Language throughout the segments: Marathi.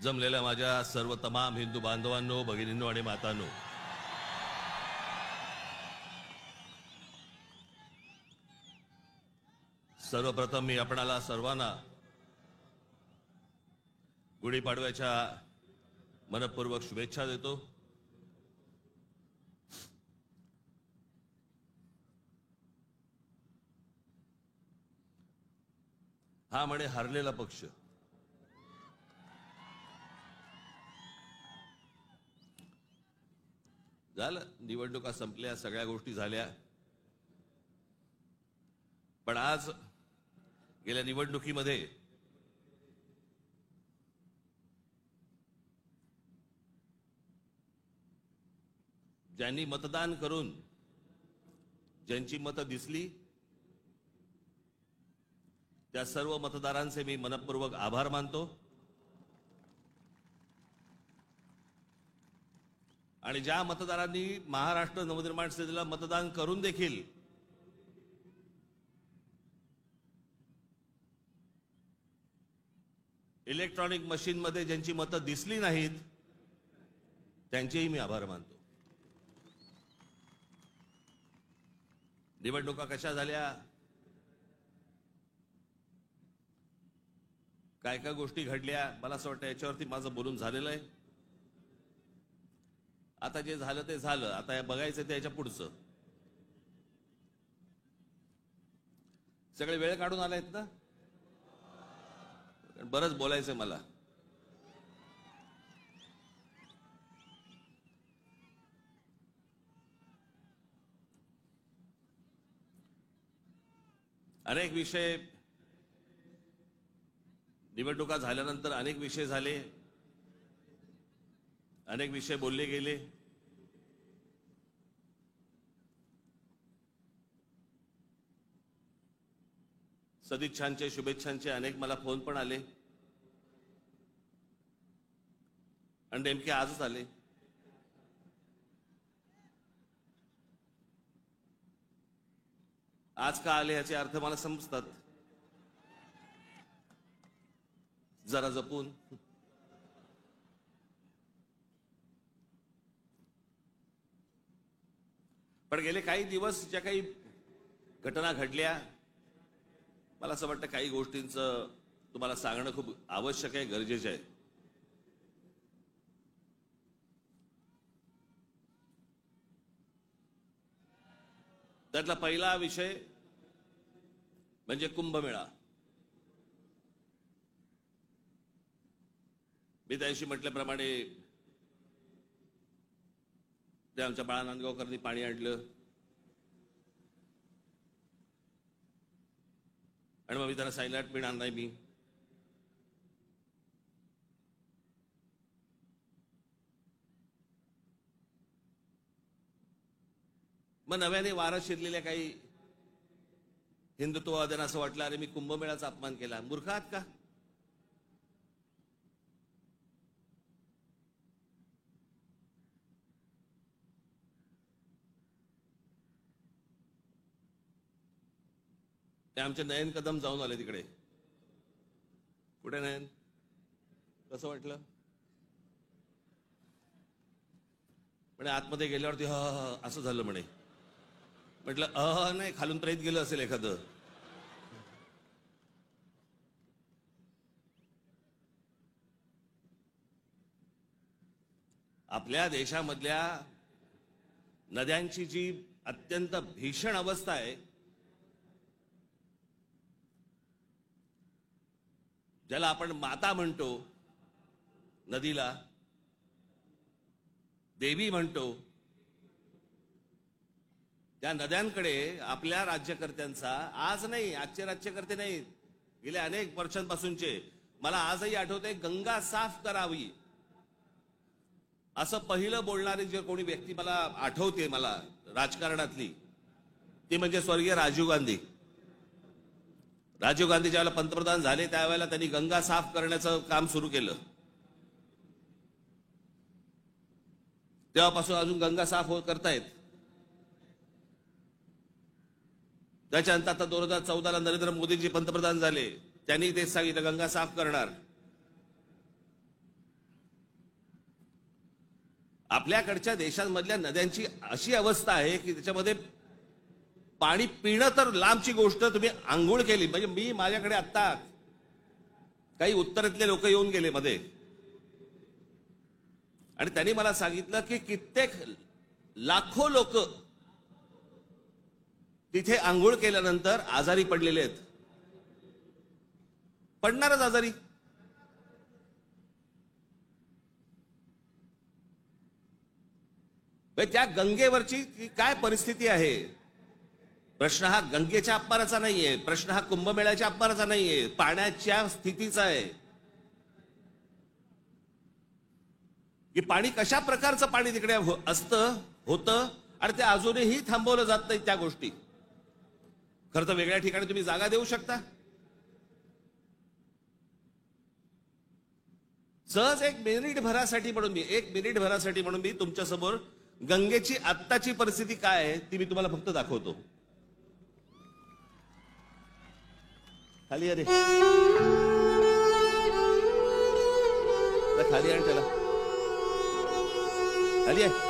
जमलेल्या माझ्या सर्व तमाम हिंदू बांधवांनो, भगिनींनो आणि मातांनो, सर्वप्रथम मी आपणाला सर्वांना गुढीपाडव्याच्या मनपूर्वक शुभेच्छा देतो। हा म्हणे हरलेला पक्ष, झालं, निवडणुका संपल्या, सगळ्या गोष्टी झाल्या, पण आज गेल्या निवडणुकीमध्ये ज्यांनी मतदान करून ज्यांची मतं दिसली त्या सर्व मतदारांचे मी मनपूर्वक आभार मानतो। आणि ज्या मतदारांनी महाराष्ट्र नवनिर्माण सेनेला मतदान करून देखील इलेक्ट्रॉनिक मशीन मध्ये ज्यांची मतं दिसली नाहीत त्यांचेही मी आभार मानतो। निवडणुका कशा झाल्या, काय काय गोष्टी घडल्या, मला असं वाटतं याच्यावरती माझं बोलून झालेलं आहे। आता जे झालं ते झालं, आता हे बघायचं ते याच्या पुढचं। सगळे वेळ काढून आलायत ना, बरंच बोलायचंय मला। अनेक विषय, निवडणुका झाल्यानंतर अनेक विषय झाले, अनेक विषय बोलले गेले। सदिच्छांचे, शुभेच्छांचे अनेक मला फोन पण आले आणि नेमके आजच आले। आज का आले याचे अर्थ मला समजतात, जरा जपून। पण गेले काही दिवस ज्या काही घटना घडल्या, मला असं वाटतं काही गोष्टींचं तुम्हाला सांगणं खूप आवश्यक आहे, गरजेचं आहे। त्यातला पहिला विषय म्हणजे कुंभमेळा। मी त्याशी म्हटल्याप्रमाणे ते आमच्या बाळा नांदगावकरांनी पाणी आणलं आणि मग मी त्यांना सांगितलं पिण आणलाय मी। मग नव्याने वारं शिरलेल्या काही हिंदुत्ववाद्यांना असं वाटलं, अरे मी कुंभमेळ्याचा अपमान केला। मूर्ख आहात का? ते आमचे नयन कदम जाऊन आले तिकडे। कुठे नयन? कसं वाटलं? म्हणे आतमध्ये गेल्यावरती असं झालं म्हणे। म्हटलं नाही, खालून प्रेत गेलं असेल एखादं। आपल्या देशामधल्या नद्यांची जी अत्यंत भीषण अवस्था आहे, ज्याला आपण माता म्हणतो, नदीला देवी म्हणतो, त्या नद्यांकडे आपल्या राज्यकर्त्यांचा, आज नाही, आजचे राज्यकर्ते नाही, गेल्या अनेक वर्षांपासूनचे, मला आजही आठवते, गंगा साफ करावी असं पहिलं बोलणारी जे कोणी व्यक्ती मला आठवते मला राजकारणातली, ती म्हणजे स्वर्गीय राजीव गांधी। राजीव गांधी ज्यावेळेला पंतप्रधान झाले त्यावेळेला त्यांनी गंगा साफ करण्याचं काम सुरू केलं। तेव्हापासून अजून गंगा साफ करतायत। त्याच्यानंतर आता 2014ला नरेंद्र मोदीजी पंतप्रधान झाले, त्यांनी तेच सांगितलं गंगा साफ करणार। आपल्याकडच्या देशांमधल्या नद्यांची अशी अवस्था आहे की त्याच्यामध्ये पाणी पिणं तर लांबची गोष्ट, तुम्ही आंघोळ केली म्हणजे मी माझ्याकडे आत्ता काही उत्तरेतले लोक येऊन गेले मध्ये आणि त्यांनी मला सांगितलं की कित्येक लाखो लोक तिथे आंघोळ केल्यानंतर आजारी पडलेले आहेत. पडणारच आजारी. त्या गंगेवरची काय परिस्थिती आहे. प्रश्न हा गंगेच्या अपमानाचा नाहीये, प्रश्न हा कुंभमेळ्याच्या अपमानाचा नाहीये, पाण्याच्या स्थितीचा आहे की पाणी कशा प्रकारचं पाणी तिकडे असतं होतं आणि ते अजूनही थांबवलं जात नाही त्या गोष्टी. खरं तर वेगळ्या ठिकाणी तुम्ही जागा देऊ शकता. सहज एक मिनिट भरासाठी म्हणून मी तुमच्या समोर गंगेची आत्ताची परिस्थिती काय आहे ती मी तुम्हाला फक्त दाखवतो. खाली अरे खाली आण त्याला, खाली आहे.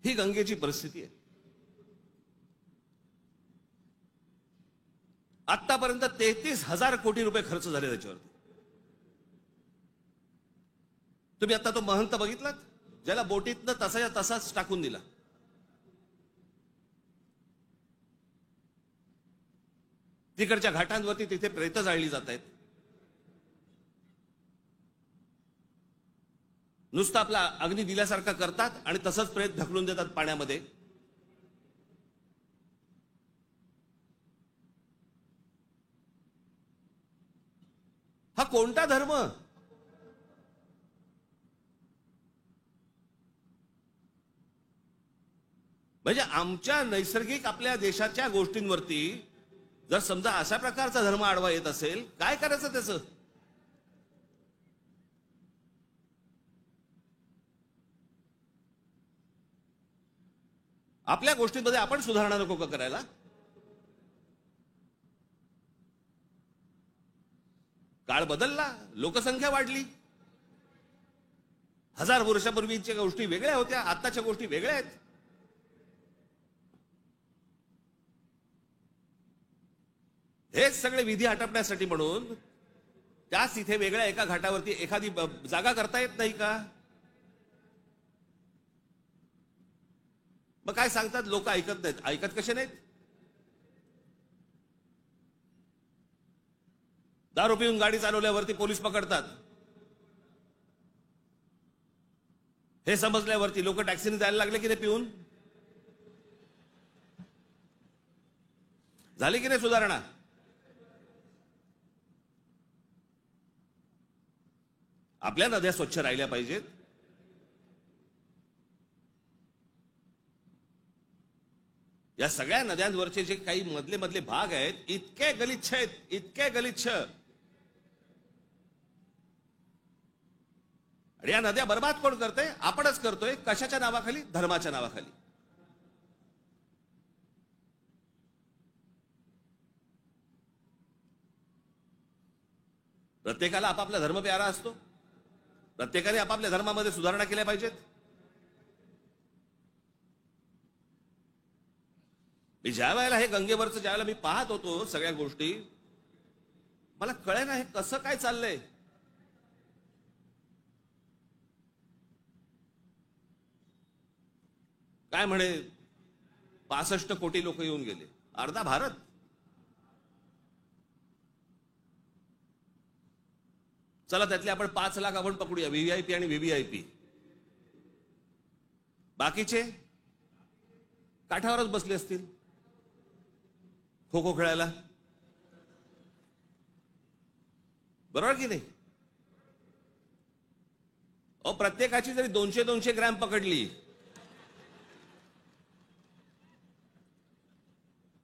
ही गंगेची परिस्थिती आहे. आतापर्यंत 33,000 कोटी रुपये खर्च झाले त्याच्यावरती. तुम्ही आता तो महंत बघितलात ज्याला बोटीतनं तसाच्या तसाच टाकून दिला. तिकडच्या घाटांवरती तिथे प्रेत जाळली जात आहेत. नुसतं आपला अग्नी दिल्यासारखा करतात आणि तसंच प्रेत ढकलून देतात पाण्यामध्ये. हा कोणता धर्म. म्हणजे आमच्या नैसर्गिक आपल्या देशाच्या गोष्टींवरती जर समजा अशा प्रकारचा धर्म आडवा येत असेल, काय करायचं त्याचं. आपल्या गोष्टींमध्ये आपण सुधारणा नको का करायला. काळ बदलला, लोकसंख्या वाढली. 1000 वर्षापूर्वीच्या गोष्टी वेगळ्या होत्या, आताच्या गोष्टी वेगळ्या आहेत. हेच सगळे विधी आटपण्यासाठी म्हणून त्याच इथे वेगळ्या एका घाटावरती एखादी जागा करता येत नाही का. मग काय सांगतात लोक ऐकत नाहीत. ऐकत कसे नाहीत. दारू पिऊन गाडी चालवल्यावरती पोलीस पकडतात. हे समजल्यावरती लोक टॅक्सीने जायला लागले की नाही पिऊन. झाली की नाही सुधारणा. आपल्या नद्या स्वच्छ राहिल्या पाहिजेत. या सगळ्या नद्यांवरचे जे काही मधले मधले भाग आहेत इतके गलिच्छ आहेत, इतके गलिच्छ. आणि या नद्या बर्बाद कोण करतोय. आपणच करतोय. कशाच्या नावाखाली. धर्माच्या नावाखाली. प्रत्येकाला आपापला धर्म प्यारा असतो. प्रत्येकाने आपापल्या धर्मामध्ये सुधारणा केल्या पाहिजेत. मी ज्या वेळेला हे गंगेवरचं ज्यावेळेला मी पाहत होतो सगळ्या गोष्टी, मला कळेना हे कसं काय चाललंय. काय म्हणे 65 कोटी लोक येऊन गेले, अर्धा भारत. चला त्यातले आपण 5 लाख आपण पकडूया, व्हीव्हीआयपी आणि व्हीव्हीआयपी. बाकीचे काठावरच बसले असतील खो खो खेळायला, बरोबर की नाही? प्रत्येकाची जरी 200-200 ग्रॅम पकडली,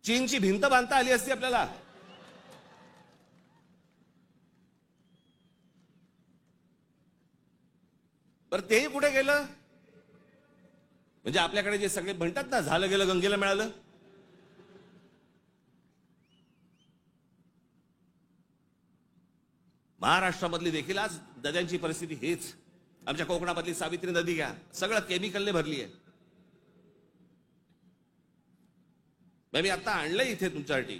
चीनची भिंत बांधता आली असती आपल्याला. बरं तेही कुठे गेलं? म्हणजे आपल्याकडे जे सगळे म्हणतात ना, झालं गेलं गंगेला मिळालं. महाराष्ट्रामधली देखील आज नद्यांची परिस्थिती हेच. आमच्या कोकणामधली सावित्री नदी घ्या, सगळं केमिकलने भरली आहे. मी आता आणलंय इथे तुमच्यासाठी.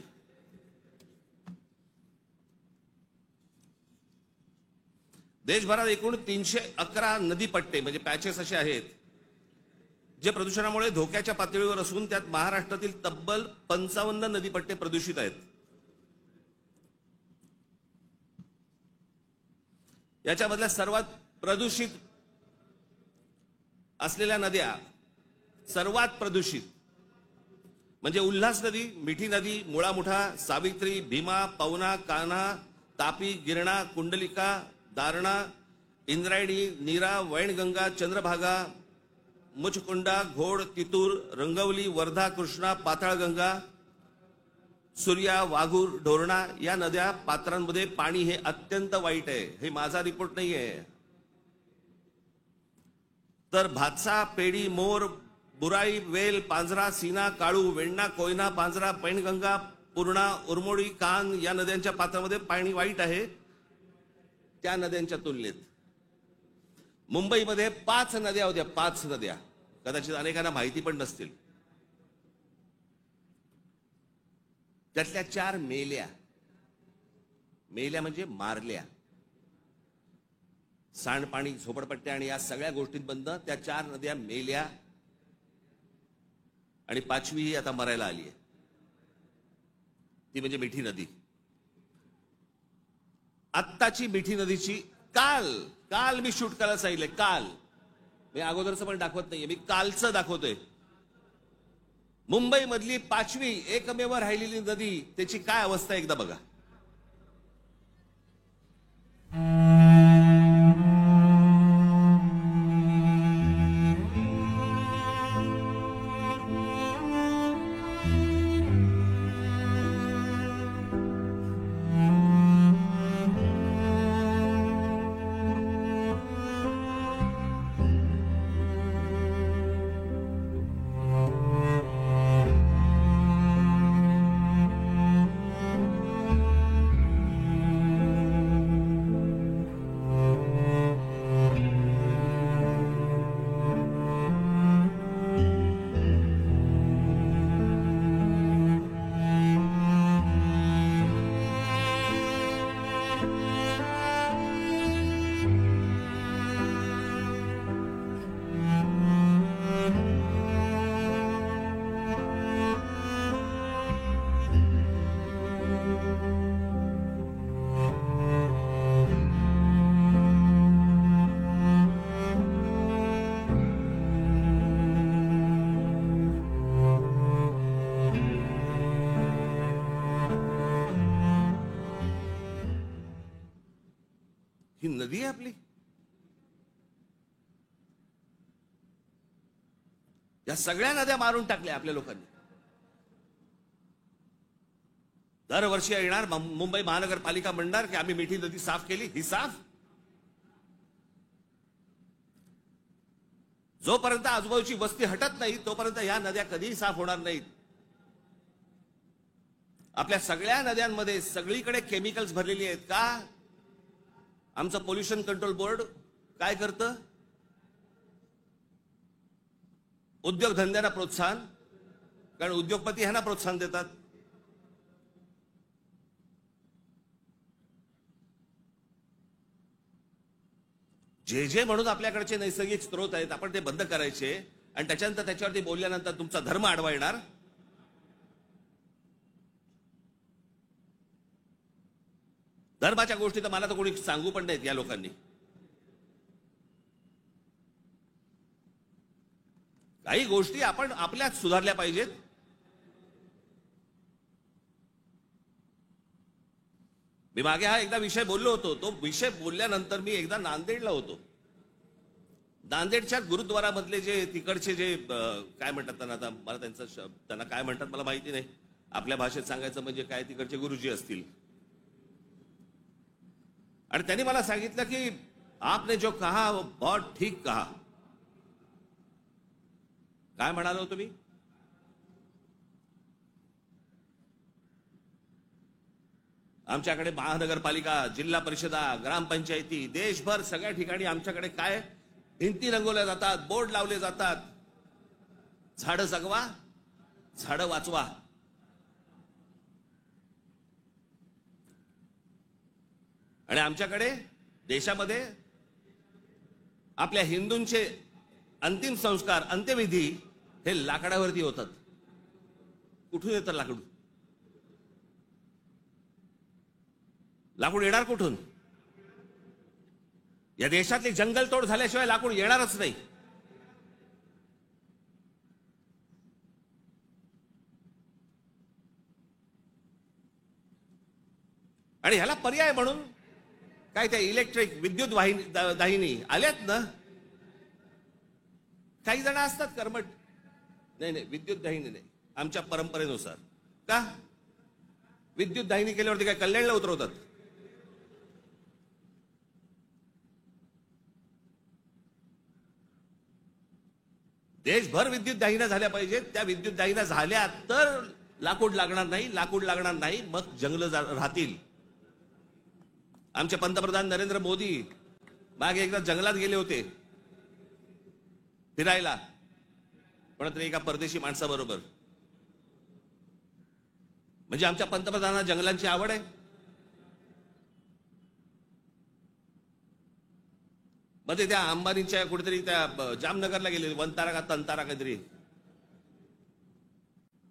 देशभरात एकूण 311 नदीपट्टे म्हणजे पॅचेस असे आहेत जे प्रदूषणामुळे धोक्याच्या पातळीवर असून त्यात महाराष्ट्रातील तब्बल 55 नदीपट्टे प्रदूषित आहेत. याच्यामधल्या सर्वात प्रदूषित असलेल्या नद्या, सर्वात प्रदूषित म्हणजे उल्हास नदी, मिठी नदी, मुळा मुठा, सावित्री, भीमा, पवना, कान्हा, तापी, गिरणा, कुंडलिका, दारणा, इंद्रायणी, नीरा, वैनगंगा, चंद्रभागा, मुचकुंडा, घोड, तितूर, रंगवली, वर्धा, कृष्णा, पाताळगंगा, सूर्या, वाघूर, ढोरणा या नद्या पात्रांमध्ये पाणी हे अत्यंत वाईट आहे. हे माझा रिपोर्ट नाही आहे. तर भातसा, पेडी, मोर, बुराई, वेल, पांझरा, सीना, काळू, वेण्णा, कोयना, पांझरा, पैनगंगा, पूर्णा, उरमोडी, कान या नद्यांच्या पात्रामध्ये पाणी वाईट आहे. त्या नद्यांच्या तुलनेत मुंबईमध्ये 5 नद्या होत्या, 5 नद्या. कदाचित अनेकांना माहिती पण नसतील. त्यातल्या 4 मेल्या. मेल्या म्हणजे मारल्या. सांडपाणी, झोपडपट्ट्या आणि या सगळ्या गोष्टींबद्दल त्या 4 नद्या मेल्या. आणि 5वी ही आता मरायला आली आहे, ती म्हणजे मिठी नदी. आत्ताची मिठी नदीची काल मी शूट करायला सांगितलंय. काल मी अगोदरचं पण दाखवत नाहीये, मी कालचं दाखवतोय. मुंबई मधली 5वी एकमेव राहिलेली नदी, त्याची काय अवस्था एकदा बघा. ही नदी आहे आपली. या सगळ्या नद्या मारून टाकल्या आपल्या लोकांनी. दरवर्षी येणार मुंबई महानगरपालिका म्हणणार की आम्ही मिठी नदी साफ केली. ही साफ जोपर्यंत आजूबाजूची वस्ती हटत नाही तोपर्यंत या नद्या कधीही साफ होणार नाहीत. आपल्या सगळ्या नद्यांमध्ये सगळीकडे केमिकल्स भरलेली आहेत. का? आमचं पोल्युशन कंट्रोल बोर्ड काय करतं? उद्योगधंद्यांना प्रोत्साहन, कारण उद्योगपती ह्यांना प्रोत्साहन देतात. जे जे म्हणून आपल्याकडचे नैसर्गिक स्रोत आहेत आपण ते बंद करायचे आणि त्याच्यानंतर त्याच्यावरती बोलल्यानंतर तुमचा धर्म आडवा येणार. धर्माच्या गोष्टी तर मला तर कोणी सांगू पण नाहीत या लोकांनी. काही गोष्टी आपण आपल्यात सुधारल्या पाहिजेत. मी मागे हा एकदा विषय बोललो होतो. तो विषय बोलल्यानंतर मी एकदा नांदेडला होतो. नांदेडच्या गुरुद्वारामधले जे तिकडचे जे काय म्हणतात त्यांना, आता मला त्यांना काय म्हणतात मला माहिती नाही. आपल्या भाषेत सांगायचं म्हणजे काय, तिकडचे गुरुजी असतील. आणि त्यांनी मला सांगितलं की आपने जो कहा वो बहुत ठीक कहा. काय म्हणालो होतो मी? आमच्याकडे महानगरपालिका, जिल्हा परिषदा, ग्रामपंचायती, देशभर सगळ्या ठिकाणी आमच्याकडे काय भिंती रंगवल्या जातात, बोर्ड लावले जातात, झाडं जगवा, झाडं वाचवा. आणि आमच्याकडे देशामध्ये आपल्या हिंदूंचे अंतिम संस्कार, अंत्यविधी हे लाकडावरती होतात. कुठून येतं लाकूड? लाकूड येणार कुठून? या देशातली जंगलतोड झाल्याशिवाय लाकूड येणारच नाही. आणि ह्याला पर्याय म्हणून काय त्या इलेक्ट्रिक विद्युत दाहिनी आल्यात ना. काही जण असतात कर्मठ, नाही विद्युत दाहिनी नाही, आमच्या परंपरेनुसार. का विद्युत दाहिनी केल्यावरती काय कल्याणला उतरवतात? देशभर विद्युत दाहिन्या झाल्या पाहिजेत. त्या विद्युत दाहिन्या झाल्या तर लाकूड लागणार नाही. लाकूड लागणार नाही मग जंगल राहतील. आमचे पंतप्रधान नरेंद्र मोदी मागे एकदा जंगलात गेले होते फिरायला, पण एका परदेशी माणसाबरोबर. म्हणजे आमच्या पंतप्रधानांना जंगलांची आवड आहे. मध्ये त्या अंबानीच्या कुठेतरी त्या जामनगरला गेले, वनतारा का तंतारा काहीतरी.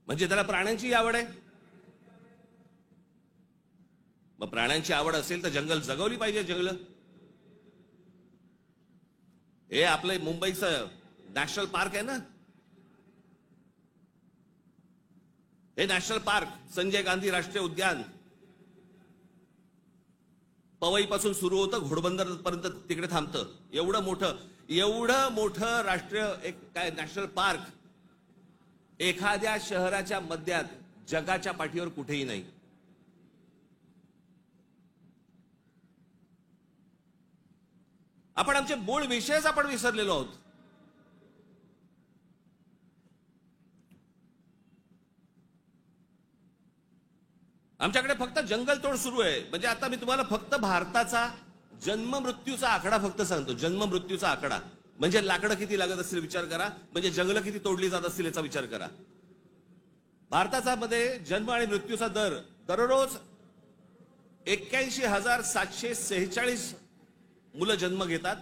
म्हणजे त्याला प्राण्यांची आवड आहे. मग प्राण्यांची आवड असेल तर जंगल जगवली पाहिजे. जंगल हे आपलं मुंबईचं नॅशनल पार्क आहे ना, हे नॅशनल पार्क संजय गांधी राष्ट्रीय उद्यान पवई पासून सुरू होतं, घोडबंदर पर्यंत तिकडे थांबतं. एवढं मोठं राष्ट्रीय एक काय नॅशनल पार्क एखाद्या शहराच्या मध्यात जगाच्या पाठीवर कुठेही नाही. आपण आमचे मूळ विषयच आपण विसरलेलो आहोत. आमच्याकडे फक्त जंगलतोड सुरू आहे. म्हणजे आता मी तुम्हाला फक्त भारताचा जन्म मृत्यूचा आकडा फक्त सांगतो. जन्म मृत्यूचा आकडा म्हणजे लाकडं किती लागत असतील विचार करा, म्हणजे जंगलं किती तोडली जात असतील याचा विचार करा. भारताचा मध्ये जन्म आणि मृत्यूचा दर दररोज 81,746 मुलं जन्म घेतात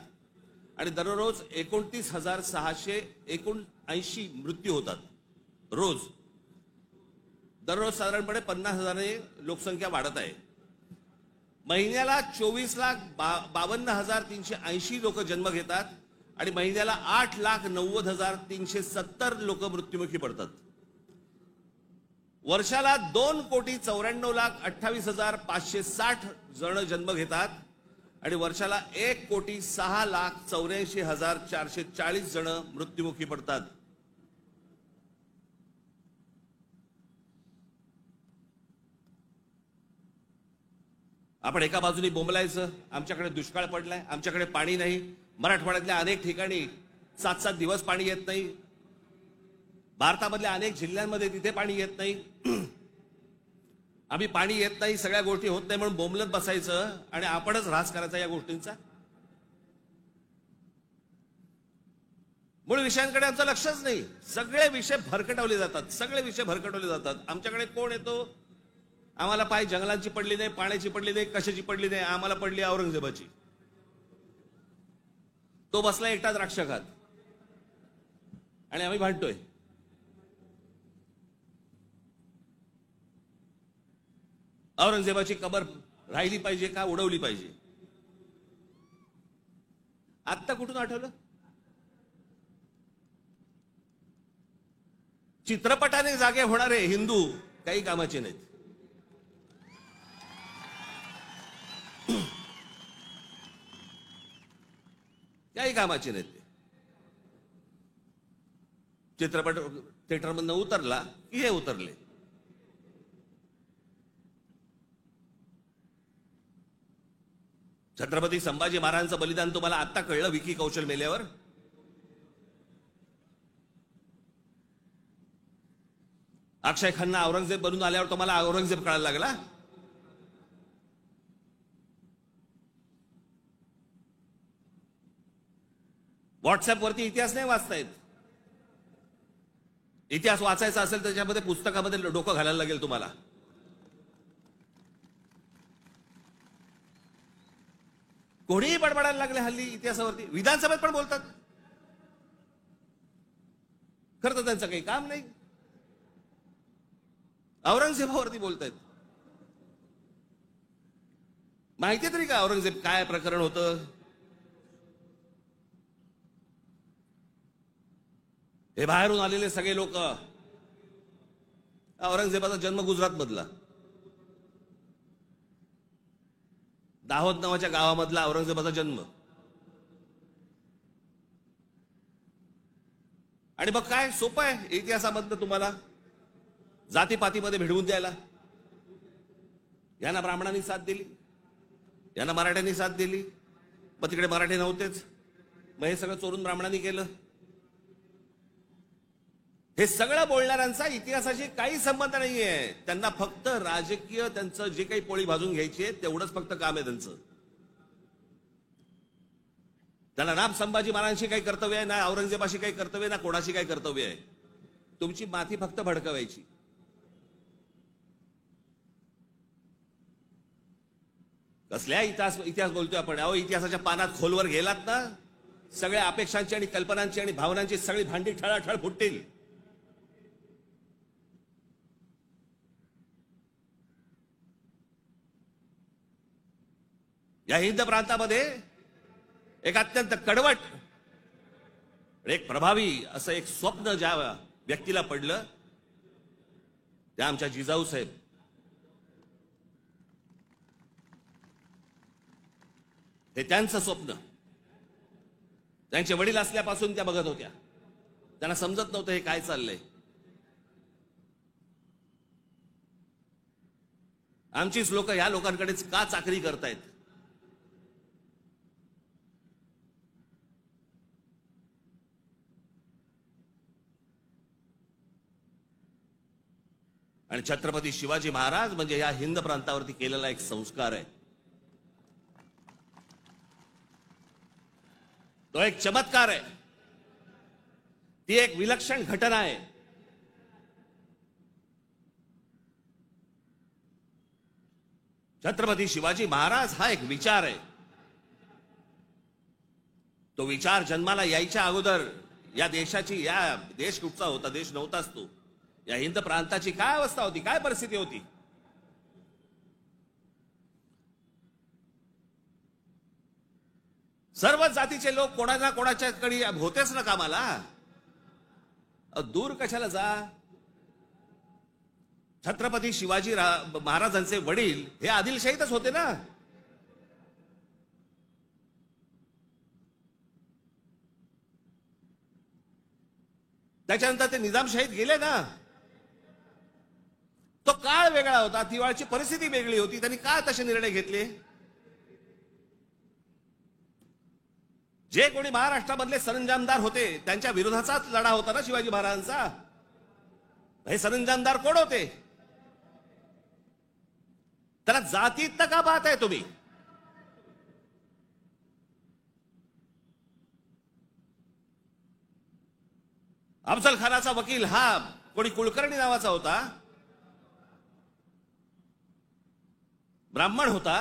आणि दररोज 29,679 मृत्यू होतात रोज. दररोज साधारणपणे 50,000 लोकसंख्या वाढत आहे. महिन्याला 24,52,380 लोक जन्म घेतात आणि महिन्याला 8,90,370 लोक मृत्युमुखी पडतात. वर्षाला 2,94,28,560 जण जन्म घेतात आणि वर्षाला 1,06,84,440 जण मृत्युमुखी पडतात. आपण एका बाजूने बोंबलायचं, आमच्याकडे दुष्काळ पडलाय, आमच्याकडे पाणी नाही. मराठवाड्यातल्या अनेक ठिकाणी 7-7 दिवस पाणी येत नाही. भारतामधल्या अनेक जिल्ह्यांमध्ये तिथे पाणी येत नाही. आम्ही पाणी येत नाही, सगळ्या गोष्टी होत नाही म्हणून बोंबलत बसायचं आणि आपणच ऱ्हास करायचा या गोष्टींचा. मूळ विषयांकडे आमचं लक्षच नाही. सगळे विषय भरकटवले जातात, सगळे विषय भरकटवले जातात. आमच्याकडे कोण येतो, आम्हाला पाय जंगलांची पडली नाही, पाण्याची पडली नाही, कशाची पडली नाही, आम्हाला पडली औरंगजेबाची. तो बसला एकटा द्राक्ष खात. आणि आम्ही भांडतोय. औरंगजेबाची कबर राहिली पाहिजे का उडवली पाहिजे? आत्ता कुठून आठवलं? चित्रपटाने जागे होणारे हिंदू काही कामाचे नाहीत. काही कामाचे नाहीत ते. चित्रपट थिएटरमधनं उतरला की हे उतरले. छत्रपती संभाजी महाराजांचं बलिदान तुम्हाला आत्ता कळलं विकी कौशल मेल्यावर? अक्षय खन्ना औरंगजेब बनून आल्यावर तुम्हाला औरंगजेब कळायला लागला? व्हॉट्सअप वरती इतिहास नाही वाचतायत. इतिहास वाचायचा असेल त्याच्यामध्ये पुस्तकामध्ये डोकं घालायला लागेल तुम्हाला. कोणीही बडबडायला लागले हल्ली इतिहासावरती. विधानसभेत पण बोलतात. खरं तर त्यांचं काही काम नाही. औरंगजेबावरती बोलतायत. माहिती तरी का औरंगजेब काय प्रकरण होतं? हे बाहेरून आलेले सगळे लोक. औरंगजेबाचा जन्म गुजरात मधला, दाहोद नावाच्या गावामधला औरंगजेबाचा जन्म. आणि मग काय सोपं आहे इतिहासामधलं तुम्हाला जातीपातीमध्ये भिडवून द्यायला. यांना ब्राह्मणांनी साथ दिली, यांना मराठ्यांनी साथ दिली, मग तिकडे मराठी नव्हतेच, मग हे सगळं चोरून ब्राह्मणांनी केलं. हे सगळं बोलणाऱ्यांचा इतिहासाशी काही संबंध नाहीये. त्यांना फक्त राजकीय त्यांचं जे काही पोळी भाजून घ्यायची आहे तेवढंच फक्त काम आहे त्यांचं. त्यांना ना संभाजी महाराजांशी काही कर्तव्य आहे, ना औरंगजेबाशी काही कर्तव्य, ना कोणाशी काही कर्तव्य आहे. तुमची माथी फक्त भडकवायची. कसल्या इतिहास बोलतोय आपण? अहो, इतिहासाच्या पानात खोलवर गेलात ना, सगळ्या अपेक्षांची आणि कल्पनांची आणि भावनांची सगळी भांडी ठळाठळ फुटतील. या हिंद प्रांतामध्ये एक अत्यंत कडवट, एक प्रभावी असं एक स्वप्न ज्या व्यक्तीला पडलं त्या आमच्या जिजाऊ साहेब. हे त्यांचं स्वप्न. त्यांचे वडील असल्यापासून त्या बघत होत्या. त्यांना समजत नव्हतं हे काय चाललंय. आमचीच लोक ह्या लोकांकडेच का चाकरी करतायत? आणि छत्रपती शिवाजी महाराज म्हणजे या हिंद प्रांतावरती केलेला एक संस्कार आहे. तो एक चमत्कार आहे. ती एक विलक्षण घटना आहे. छत्रपती शिवाजी महाराज हा एक विचार आहे. तो विचार जन्माला यायच्या अगोदर या देशाची, या देश कुठचा होता? देश नव्हताच तो. या हिंद प्रांताची काय अवस्था होती, काय परिस्थिती होती? सर्व जातीचे लोक कोणाला कोणाच्याकडे होतेच ना कामाला. दूर कशाला जा. छत्रपती शिवाजी महाराजांचे वडील हे आदिलशाहीतच होते ना. त्याच्यानंतर ते निजामशाहीत गेले ना. तो काळ वेगळा होता, तिवाळची परिस्थिती वेगळी होती. त्यांनी का तसे निर्णय घेतले? जे कोणी महाराष्ट्रामधले सरंजामदार होते त्यांच्या विरोधाचाच लढा होता ना शिवाजी महाराजांचा. हे सरंजामदार कोण होते? त्याला जातीत का पाहताय तुम्ही? अफजल खानाचा वकील हा कोणी कुलकर्णी नावाचा होता, ब्राह्मण होता.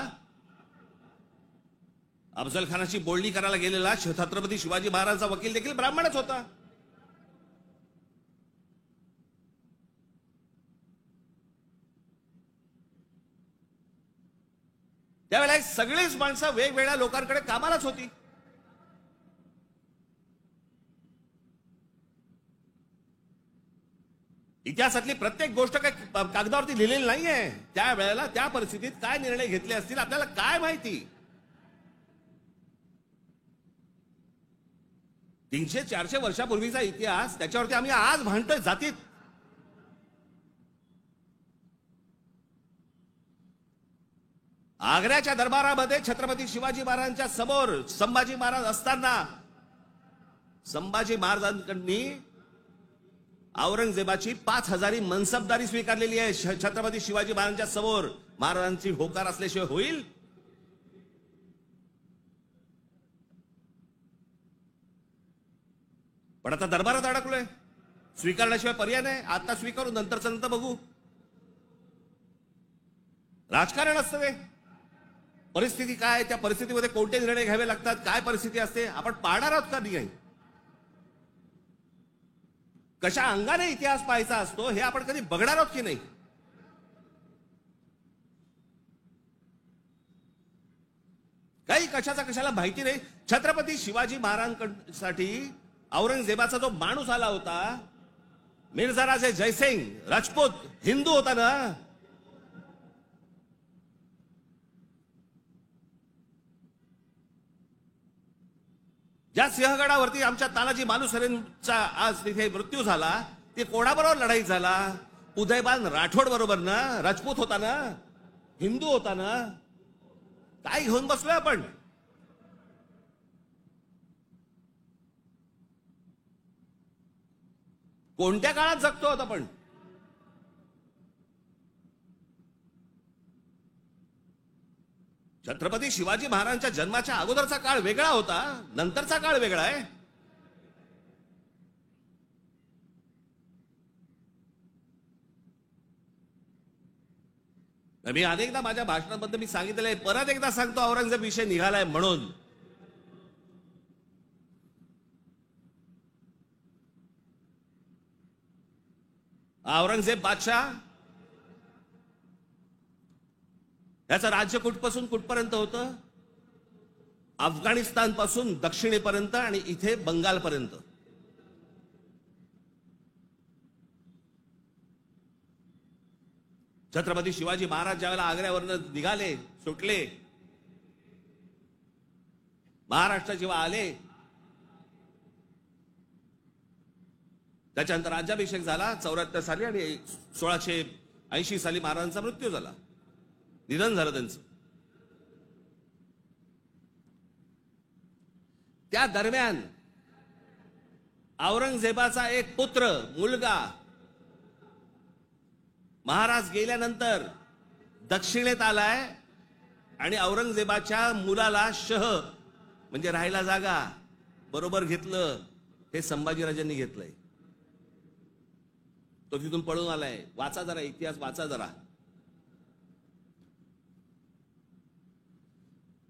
अफजल खानाची बोलणी करायला गेलेला छत्रपती शिवाजी महाराजांचा वकील देखील ब्राह्मणच होता. त्यावेळेला ही सगळीच माणसं वेगवेगळ्या लोकांकडे कामालाच होती. इतिहासातली प्रत्येक गोष्ट काही कागदावरती लिहिलेली नाहीये. त्यावेळेला त्या परिस्थितीत काय निर्णय घेतले असतील आपल्याला काय माहिती. 300-400 वर्षापूर्वीचा इतिहास, त्याच्यावरती आम्ही आज भांडतोय जातीत. आग्र्याच्या दरबारामध्ये छत्रपती शिवाजी महाराजांच्या समोर संभाजी महाराज असताना संभाजी महाराजांकडनी औरंगजेबाची 5000 मनसबदारी स्वीकारलेली आहे. छत्रपती शिवाजी महाराजांच्या समोर महाराजांची होकार असल्याशिवाय होईल? पण आता दरबारात अडकलोय, स्वीकारण्याशिवाय पर्याय नाही. आता स्वीकारू, नंतरचं नंतर बघू. राजकारण असतं ते. परिस्थिती काय, त्या परिस्थितीमध्ये कोणते निर्णय घ्यावे लागतात, काय परिस्थिती असते, आपण पाहणार आहोत का नाही. कशा अंगाने इतिहास पाहायचा असतो हे आपण कधी बघणार आहोत की नाही. काही कशाचा कशाला माहिती नाही. छत्रपती शिवाजी महाराजांसाठी औरंगजेबाचा जो माणूस आला होता, मिर्झा राजे जयसिंग राजपूत, हिंदू होता ना. ज्या सिंहगडावरती आमच्या तानाजी मालुसरेंचा आज तिथे मृत्यू झाला, ते कोणाबरोबर लढाई झाला? उदयबान राठोड बरोबर ना. राजपूत होता ना, हिंदू होता ना. काय घेऊन बसलोय आपण? कोणत्या काळात जगतो आहोत आपण? छत्रपती शिवाजी महाराजांच्या जन्माच्या अगोदरचा काळ वेगळा होता, नंतरचा काळ वेगळा आहे. मी अनेकदा माझ्या भाषणांमध्ये मी सांगितलंय, परत एकदा सांगतो, औरंगजेब विषय निघालाय म्हणून. औरंगजेब बादशाह याचं राज्य कुठपासून कुठपर्यंत होतं? अफगाणिस्तान पासून दक्षिणेपर्यंत आणि इथे बंगालपर्यंत. छत्रपती शिवाजी महाराज ज्यावेळेला आग्र्यावरनं निघाले, सुटले, महाराष्ट्र जेव्हा आले, त्याच्यानंतर राज्याभिषेक झाला 74 साली आणि 1680 साली महाराजांचा मृत्यू झाला, निधन झालं त्यांचं. त्या दरम्यान औरंगजेबाचा एक पुत्र, मुलगा, महाराज गेल्यानंतर दक्षिणेत आलाय आणि औरंगजेबाच्या मुलाला शह म्हणजे राहायला जागा बरोबर घेतलं. हे संभाजीराजांनी घेतलंय. तो तिथून पळून आलाय. वाचा जरा इतिहास, वाचा जरा.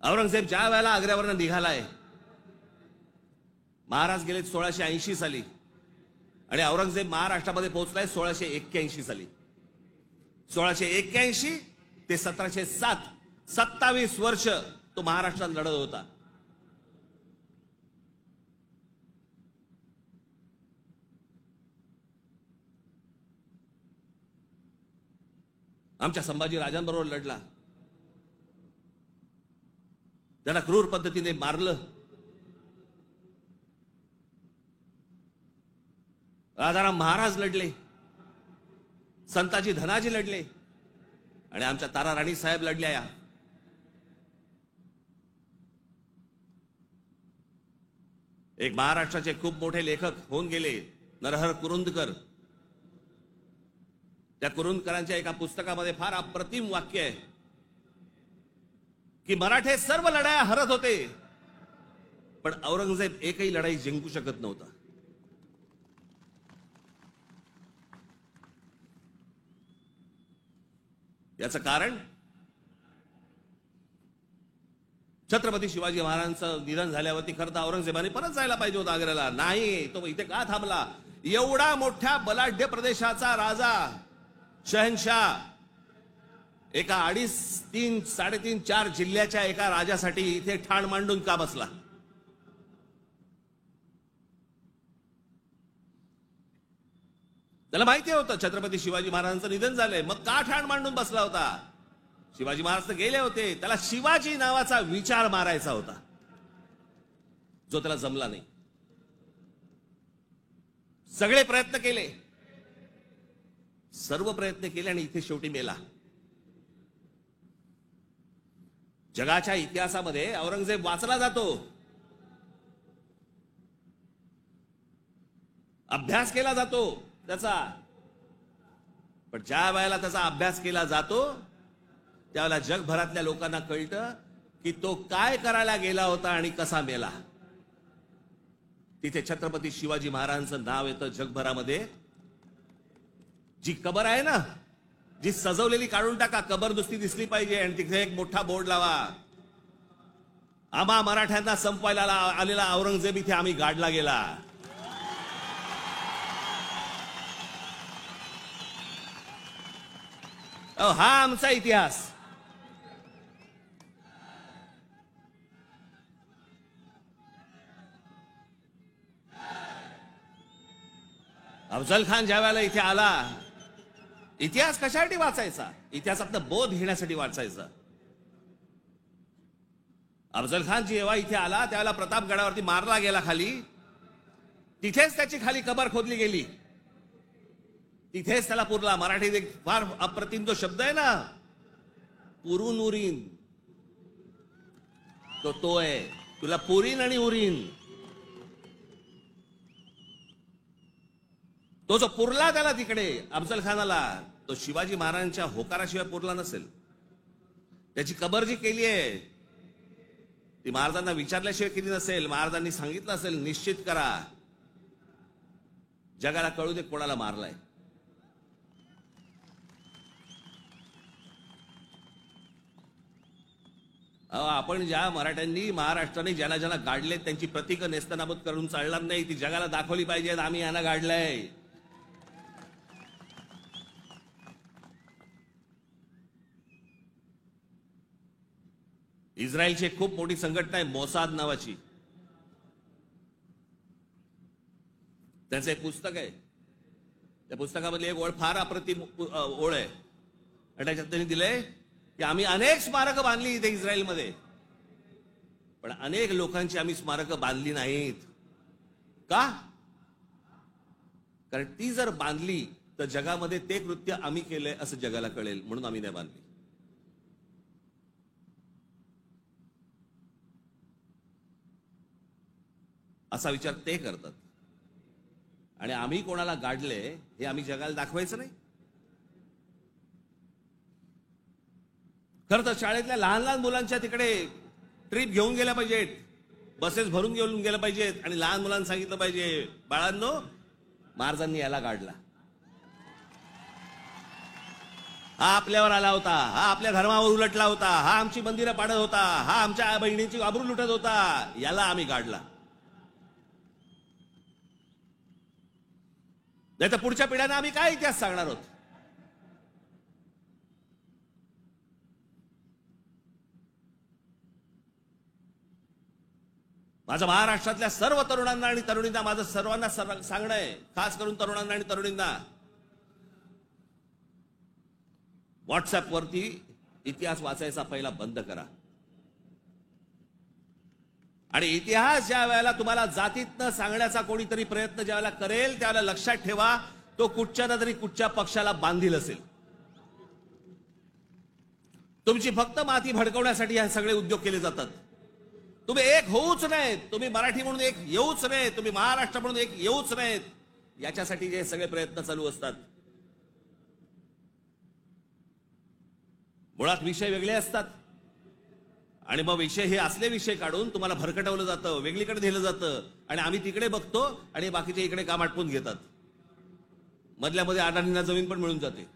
औरंगजेब ज्या वेळेला आग्र्यावरनं निघालाय, महाराज गेले 1680 साली आणि औरंगजेब महाराष्ट्रामध्ये पोहोचलाय 1681 साली. 1681 ते 1707, 27 वर्ष तो महाराष्ट्रात लढत होता. आमच्या संभाजी राजांबरोबर लढला. त्यांना क्रूर पद्धतीने मारलं. राजाराम महाराज लढले, संताजी धनाजी लढले आणि आमच्या तारा राणी साहेब लढल्या. या एक महाराष्ट्राचे खूप मोठे लेखक होऊन गेले, नरहर कुरुंदकर. त्या कुरुंदकरांच्या एका पुस्तकामध्ये फार अप्रतिम वाक्य आहे की मराठे सर्व लढाया हरत होते, पण औरंगजेब एकही लढाई जिंकू शकत नव्हता. याचं कारण छत्रपती शिवाजी महाराजांचं निधन झाल्यावरती खरं तर औरंगजेबाने परत जायला पाहिजे होता आग्र्याला. नाही, तो इथे का थांबला? एवढा मोठ्या बलाढ्य प्रदेशाचा राजा, शहनशाह, एका 2.5, 3, 3.5, 4 जिल्ह्याच्या एका राजासाठी इथे ठाण मांडून का बसला? त्याला माहिती होतं छत्रपती शिवाजी महाराजांचं निधन झालंय, मग का ठाण मांडून बसला होता? शिवाजी महाराज तर गेले होते, त्याला शिवाजी नावाचा विचार मारायचा होता, जो त्याला जमला नाही. सगळे प्रयत्न केले, सर्व प्रयत्न केले आणि इथे शेवटी मेला. जगाच्या इतिहासामध्ये औरंगजेब वाचला जातो, अभ्यास केला जातो त्याचा, पण ज्या वेळेला त्याचा अभ्यास केला जातो त्यावेळेला जगभरातल्या लोकांना कळतं की तो काय करायला गेला होता आणि कसा मेला. तिथे छत्रपती शिवाजी महाराजांचं नाव येतं जगभरामध्ये. जी कबर आहे ना, जी सजवलेली काढून टाका, कबर नुसती दिसली पाहिजे आणि तिथे एक मोठा बोर्ड लावा, आम्हा मराठ्यांना संपवायला आलेला औरंगजेब इथे आम्ही गाडला गेला. हा आमचा इतिहास. अफजल खान ज्या वेळेला इथे आला, इतिहास कशासाठी वाचायचा? इतिहासातनं बोध घेण्यासाठी वाचायचा. अफजल खान जेव्हा इथे आला त्यावेळेला प्रतापगडावरती मारला गेला खाली, तिथेच त्याची खाली कबर खोदली गेली, तिथेच त्याला पुरला. मराठीत एक फार अप्रतिम जो शब्द आहे ना, पुरून उरीन, तो आहे, तुला पुरीन आणि उरीन. तो जो पुरला त्याला तिकडे अफजल खानाला, तो शिवाजी महाराजांच्या होकाराशिवाय पुरला नसेल. त्याची कबर जी केली आहे ती महाराजांना विचारल्याशिवाय केली नसेल. महाराजांनी सांगितलं असेल, निश्चित करा, जगाला कळू दे कोणाला मारलाय. आपण ज्या मराठ्यांनी, महाराष्ट्राने ज्यांना ज्यांना गाडले त्यांची प्रतीकं नेस्तनाबूत करून चालणार नाही, ती जगाला दाखवली पाहिजेत, आम्ही यांना गाडलंय. इस्रायलची एक खूप मोठी संघटना आहे मोसाद नावाची, त्यांचं एक पुस्तक आहे. त्या पुस्तकामधली एक ओळ फार अप्रतिम ओळ आहे आणि त्याच्यात त्यांनी दिलंय की आम्ही अनेक स्मारकं बांधली इथे इस्रायलमध्ये, पण अनेक लोकांची आम्ही स्मारकं बांधली नाहीत. का? कारण ती जर बांधली तर जगामध्ये ते कृत्य आम्ही केलंय असं जगाला कळेल, म्हणून आम्ही नाही बांधली. असा विचार ते करतात. आणि आम्ही कोणाला गाडले हे आम्ही जगाला दाखवायचं नाही. खरं तर शाळेतल्या लहान लहान मुलांच्या तिकडे ट्रिप घेऊन गेल्या पाहिजेत, बसेस भरून घेऊन गेल्या पाहिजेत आणि लहान मुलांना सांगितलं पाहिजे, बाळांनो, महाराजांनी याला गाडला, हा आपल्यावर आला होता, हा आपल्या धर्मावर उलटला होता, हा आमची मंदिरं पाडत होता, हा आमच्या बहिणींची आबरू लुटत होता, याला आम्ही गाडला. नाही तर पुढच्या पिढ्यांना आम्ही काय इतिहास सांगणार आहोत? माझं महाराष्ट्रातल्या सर्व तरुणांना आणि तरुणींना माझं सर्वांना सांगणं आहे, खास करून तरुणांना आणि तरुणींना, व्हॉट्सअपवरती इतिहास वाचायचा पहिला बंद करा. आणि इतिहास ज्या वेळेला तुम्हाला जातीतनं सांगण्याचा कोणीतरी प्रयत्न ज्या वेळेला करेल त्यावेळेला लक्षात ठेवा, तो कुठच्या ना तरी कुठच्या पक्षाला बांधील असेल. तुमची फक्त माती भडकवण्यासाठी हे सगळे उद्योग केले जातात. तुम्ही एक होऊच नाहीत, तुम्ही मराठी म्हणून एक येऊच नाहीत, तुम्ही महाराष्ट्र म्हणून एक येऊच नाहीत, याच्यासाठी जे सगळे प्रयत्न चालू असतात. मुळात विषय वेगळे असतात आणि मग विषय हे असले विषय काढून तुम्हाला भरकटवलं जातं, वेगळीकडे नेलं जातं आणि आम्ही तिकडे बघतो आणि बाकीचे इकडे काम आटपून घेतात. मधल्या मध्ये अडाणींना जमीन पण मिळून जाते.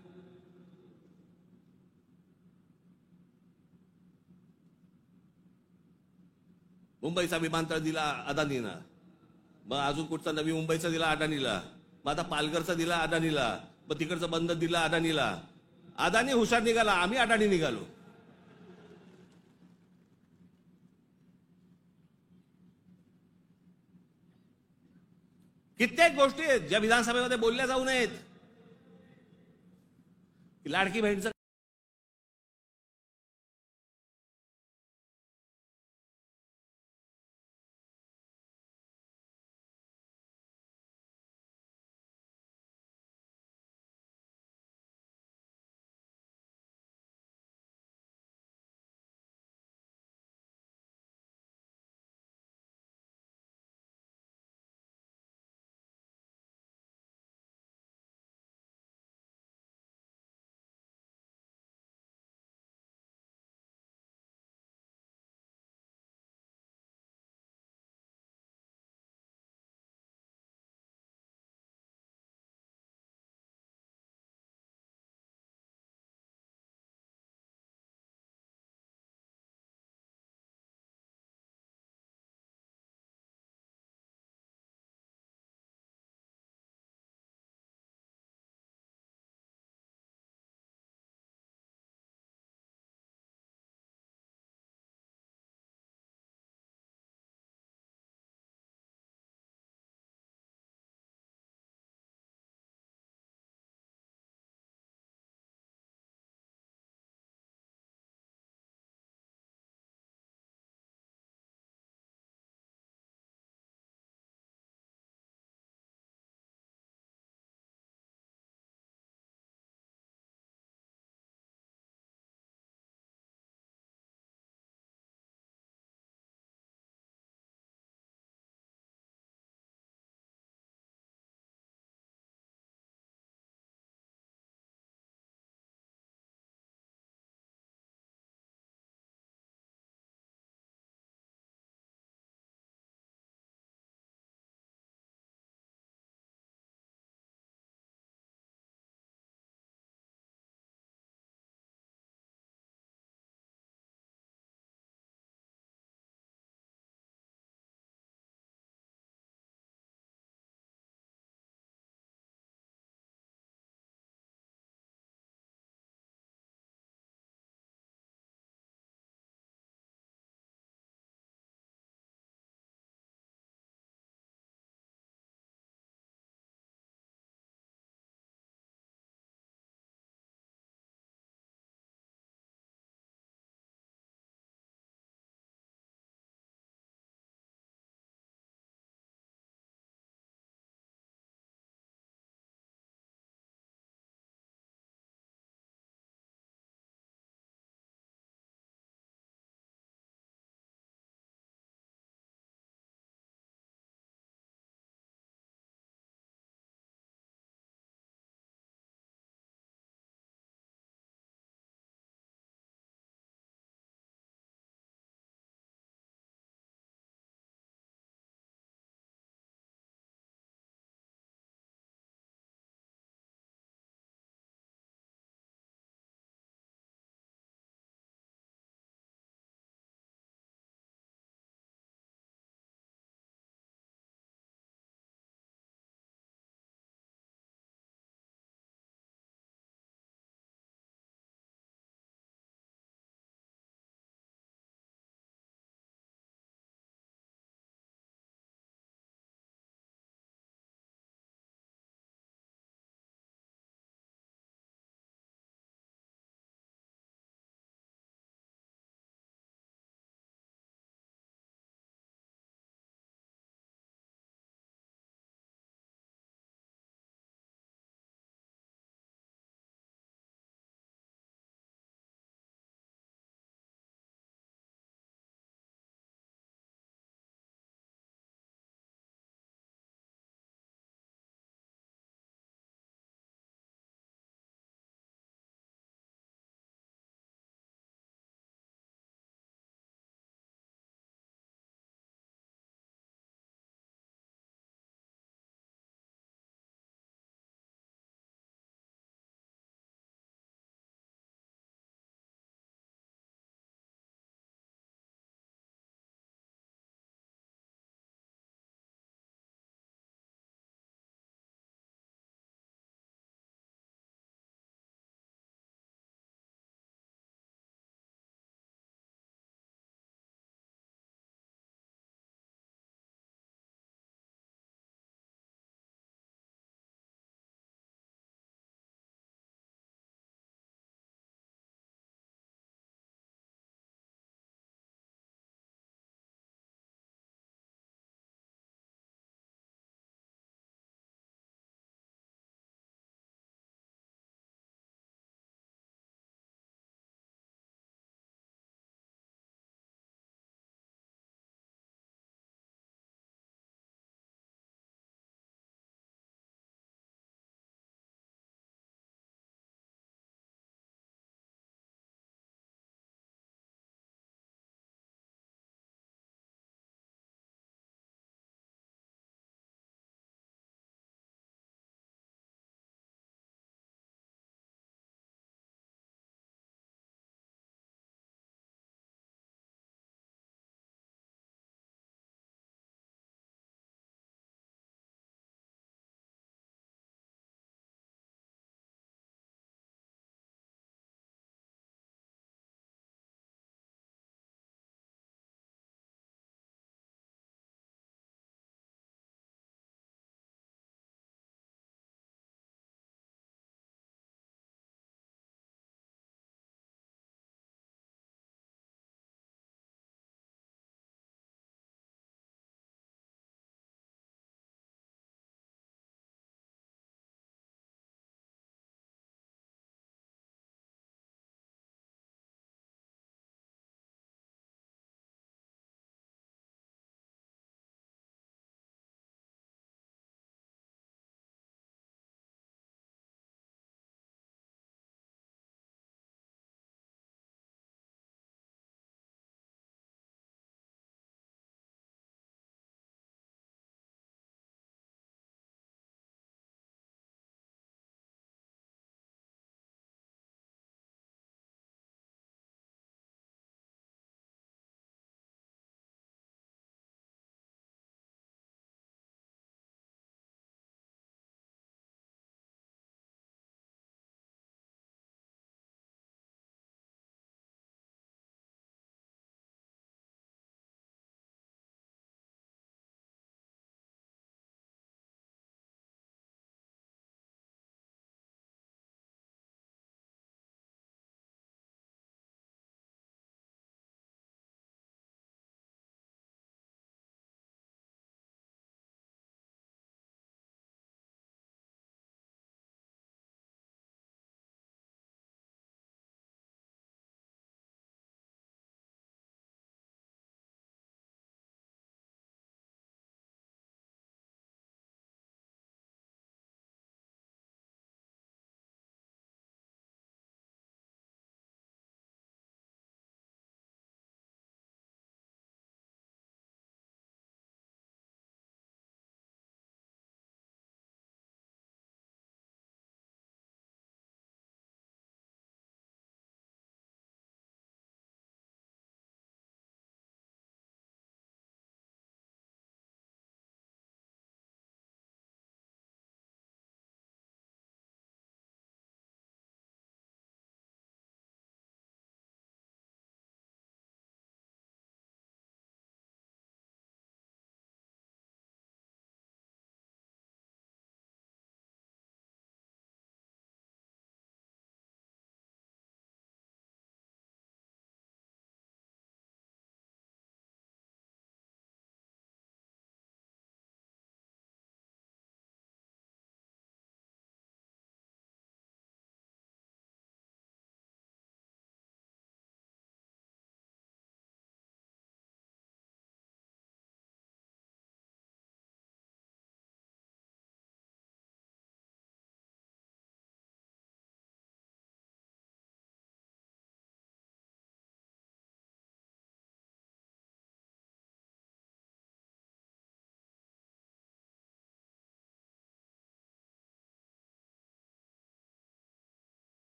मुंबईचा विमानतळ दिला अदानीला, मग अजून कुठचा नवी मुंबईचा दिला अदानीला, मग आता पालघरचा दिला अदानीला, मग तिकडचं बंद दिला अदानीला. अदानी हुशार निघाला, आम्ही अडाणी निघालो. कित्येक गोष्टी आहेत ज्या विधानसभेमध्ये बोलल्या जाऊ नयेत. लाडकी बहीणचं